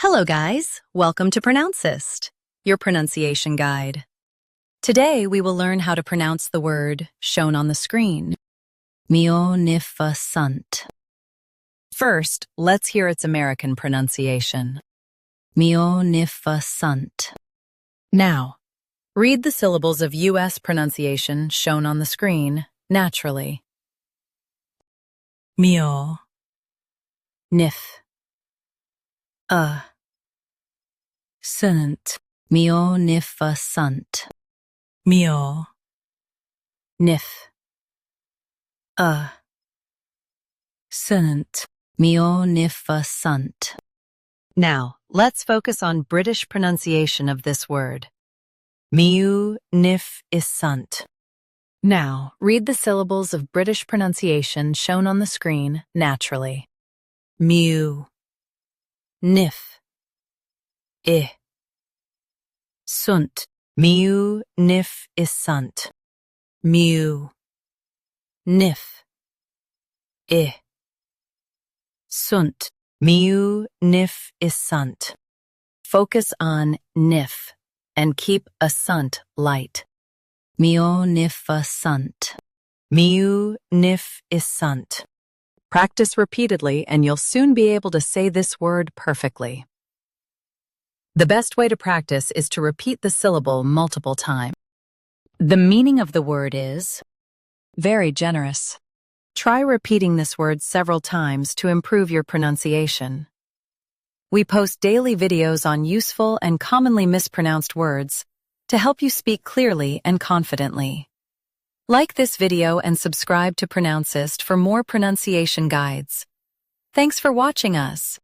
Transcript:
Hello guys, welcome to Pronouncist, your pronunciation guide. Today we will learn how to pronounce the word shown on the screen, MUNIFICENT. First, let's hear its American pronunciation, MUNIFICENT. Now, read the syllables of U.S. pronunciation shown on the screen naturally. Mio, Nif, cent, MUNIFICENT, mio, Nif, cent, MUNIFICENT. Now, let's focus on British pronunciation of this word, MUNIFICENT. Now, read the syllables of British pronunciation shown on the screen naturally. mu, Nif, sunt, MUNIFICENT, mu, Nif, sunt, MUNIFICENT. Focus on nif and keep ascent light. MUNIFICENT, MUNIFICENT. Practice repeatedly and you'll soon be able to say this word perfectly. The best way to practice is to repeat the syllable multiple times. The meaning of the word is very generous. Try repeating this word several times to improve your pronunciation. We post daily videos on useful and commonly mispronounced words to help you speak clearly and confidently. Like this video and subscribe to Pronouncist for more pronunciation guides. Thanks for watching us.